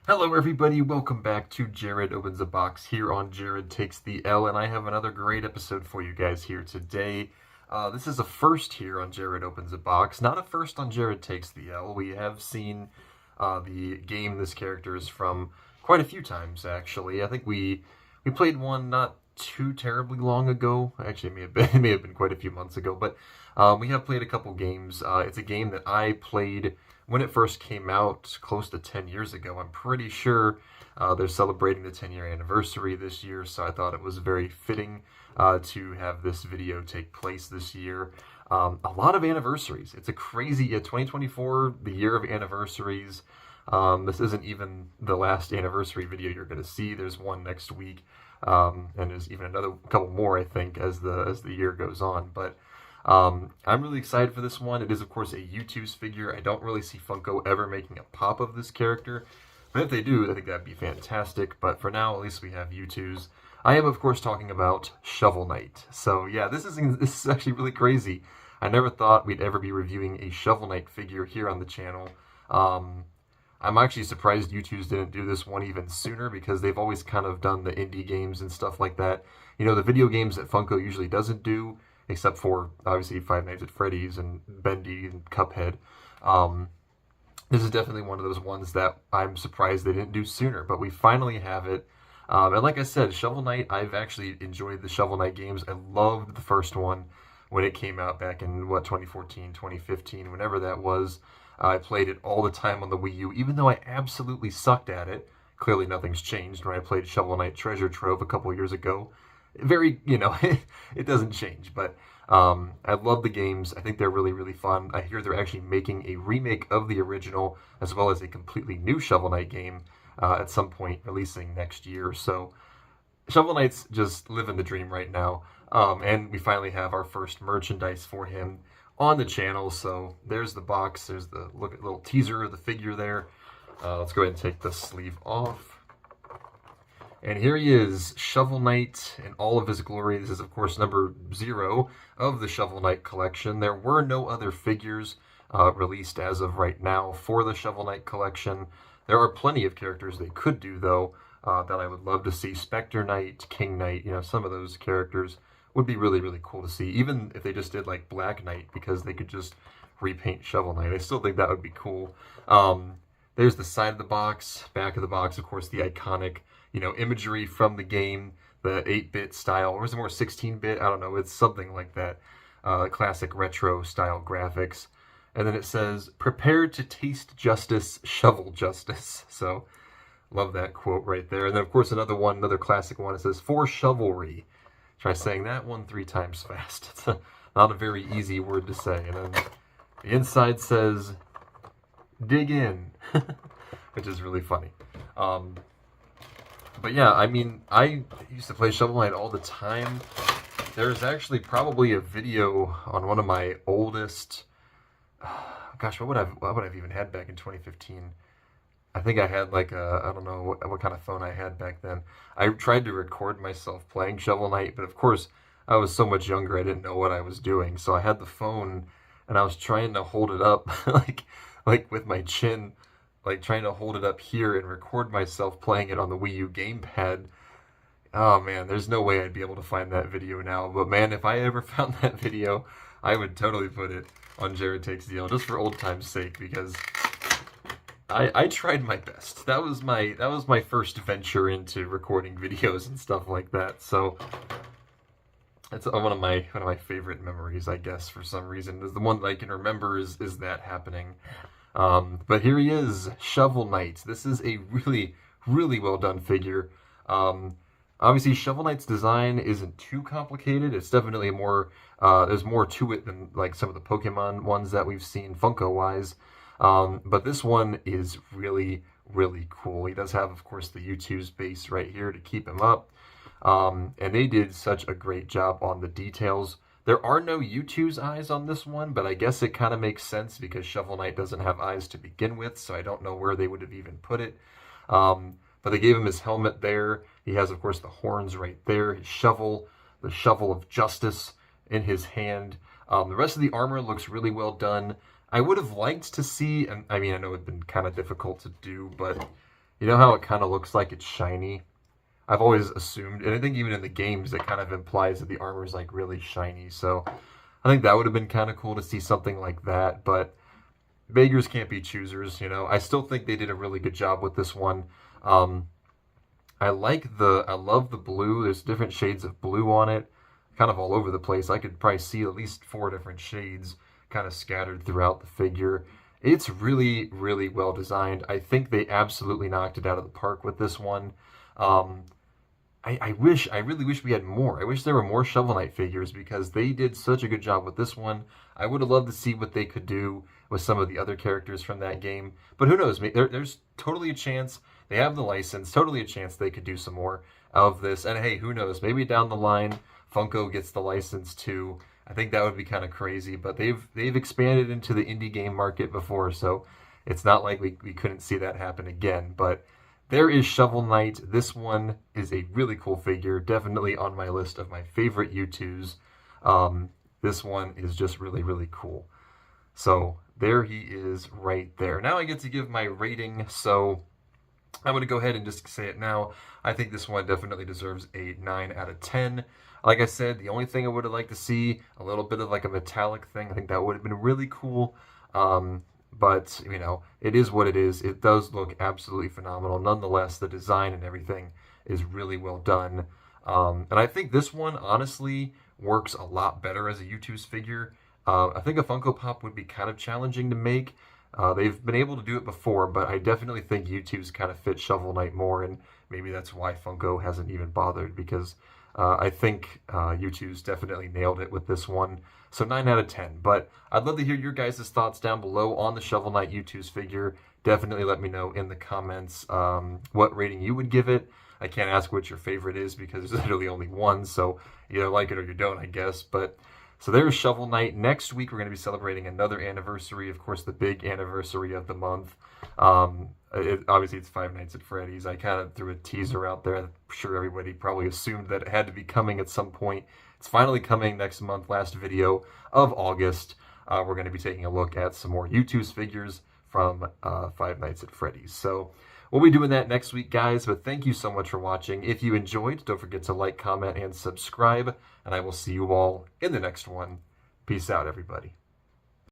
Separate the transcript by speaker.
Speaker 1: Hello everybody, welcome back to Jared Opens a Box here on Jared Takes the L, and I have another great episode for you guys here today. This is a first here on Jared Opens a Box, not a first on Jared Takes the L. We have seen the game this character is from quite a few times, actually. I think we played one not too terribly long ago. Actually, it may have been quite a few months ago, but we have played a couple games. It's a game that I played when it first came out close to 10 years ago. I'm pretty sure they're celebrating the 10-year anniversary this year, so I thought it was very fitting to have this video take place this year. A lot of anniversaries. It's a crazy 2024, the year of anniversaries. This isn't even the last anniversary video you're going to see. There's one next week, and there's even another couple more, I think, as the year goes on. But I'm really excited for this one. It is, of course, a Youtooz figure. I don't really see Funko ever making a pop of this character, but if they do, I think that'd be fantastic. But for now, at least we have Youtooz. I am, of course, talking about Shovel Knight. So yeah, this is actually really crazy. I never thought we'd ever be reviewing a Shovel Knight figure here on the channel. I'm actually surprised Youtooz didn't do this one even sooner, because they've always kind of done the indie games and stuff like that. You know, the video games that Funko usually doesn't do, except for, obviously, Five Nights at Freddy's and Bendy and Cuphead. This is definitely one of those ones that I'm surprised they didn't do sooner, but we finally have it. And like I said, Shovel Knight, I've actually enjoyed the Shovel Knight games. I loved the first one when it came out back in, 2014, 2015, whenever that was. I played it all the time on the Wii U, even though I absolutely sucked at it. Clearly nothing's changed when I played Shovel Knight Treasure Trove a couple years ago. Very, it doesn't change, but I love the games. I think they're really, really fun. I hear they're actually making a remake of the original, as well as a completely new Shovel Knight game at some point, releasing next year. So Shovel Knight's just living the dream right now. And we finally have our first merchandise for him on the channel. So there's the box. There's the little teaser of the figure there. Let's go ahead and take the sleeve off. And here he is, Shovel Knight in all of his glory. This is, of course, number 0 of the Shovel Knight collection. There were no other figures released as of right now for the Shovel Knight collection. There are plenty of characters they could do, though, that I would love to see. Spectre Knight, King Knight, some of those characters would be really, really cool to see. Even if they just did, like, Black Knight, because they could just repaint Shovel Knight. I still think that would be cool. There's the side of the box, back of the box, of course, the iconic imagery from the game, the 8-bit style, or is it more 16-bit? I don't know, it's something like that. Classic retro style graphics. And then it says, "Prepare to taste justice, shovel justice." So, love that quote right there. And then, of course, another classic one, it says, "For chivalry." Try saying that one 3 times fast. It's not a very easy word to say. And then the inside says, "Dig in," which is really funny. But yeah, I mean, I used to play Shovel Knight all the time. There's actually probably a video on one of my oldest... Gosh, what would I've even had back in 2015? I think I had like I don't know what kind of phone I had back then. I tried to record myself playing Shovel Knight, but of course, I was so much younger, I didn't know what I was doing. So I had the phone, and I was trying to hold it up, like with my chin, like trying to hold it up here and record myself playing it on the Wii U gamepad. Oh man, there's no way I'd be able to find that video now. But man, if I ever found that video, I would totally put it on Jared Takes the L, just for old time's sake, because I tried my best. That was my first venture into recording videos and stuff like that. So it's one of my favorite memories, I guess, for some reason. The one that I can remember is that happening. But here he is, Shovel Knight. This is a really, really well done figure. Obviously, Shovel Knight's design isn't too complicated. It's definitely more, there's more to it than like some of the Pokemon ones that we've seen Funko-wise. But this one is really, really cool. He does have, of course, the Youtooz base right here to keep him up. And they did such a great job on the details. There are no Youtooz eyes on this one, but I guess it kind of makes sense because Shovel Knight doesn't have eyes to begin with, so I don't know where they would have even put it. But they gave him his helmet there. He has, of course, the horns right there, his shovel, the shovel of justice in his hand. The rest of the armor looks really well done. I would have liked to see, and I mean, I know it's been kind of difficult to do, but You know how it kind of looks like it's shiny? I've always assumed, and I think even in the games, it kind of implies that the armor is like really shiny. So I think that would have been kind of cool to see something like that. But beggars can't be choosers, you know. I still think they did a really good job with this one. Um, I love the blue. There's different shades of blue on it, kind of all over the place. I could probably see at least four different shades kind of scattered throughout the figure. It's really, really well designed. I think they absolutely knocked it out of the park with this one. Um, I really wish we had more. I wish there were more Shovel Knight figures because they did such a good job with this one. I would have loved to see what they could do with some of the other characters from that game. But who knows? There's totally a chance they have the license, totally a chance they could do some more of this. And hey, who knows? Maybe down the line, Funko gets the license too. I think that would be kind of crazy. But they've expanded into the indie game market before, so it's not like we couldn't see that happen again. But there is Shovel Knight. This one is a really cool figure, definitely on my list of my favorite Youtooz. This one is just really, really cool. So there he is right there. Now I get to give my rating, so I'm going to go ahead and just say it now. I think this one definitely deserves a 9 out of 10. Like I said, the only thing I would have liked to see, a little bit of like a metallic thing. I think that would have been really cool. But, you know, it is what it is. It does look absolutely phenomenal. Nonetheless, the design and everything is really well done. And I think this one, honestly, works a lot better as a Youtooz figure. I think a Funko Pop would be kind of challenging to make. They've been able to do it before, but I definitely think Youtooz kind of fit Shovel Knight more, and maybe that's why Funko hasn't even bothered, because I think Youtooz definitely nailed it with this one. So 9 out of 10. But I'd love to hear your guys' thoughts down below on the Shovel Knight Youtooz figure. Definitely let me know in the comments what rating you would give it. I can't ask what your favorite is because there's literally only one, so you either like it or you don't, I guess. But so there's Shovel Knight. Next week we're going to be celebrating another anniversary, of course, the big anniversary of the month. Obviously, it's Five Nights at Freddy's. I kind of threw a teaser out there. I'm sure everybody probably assumed that it had to be coming at some point. It's finally coming next month, last video of August. We're going to be taking a look at some more Youtooz figures from Five Nights at Freddy's. So we'll be doing that next week, guys. But thank you so much for watching. If you enjoyed, don't forget to like, comment, and subscribe. And I will see you all in the next one. Peace out, everybody.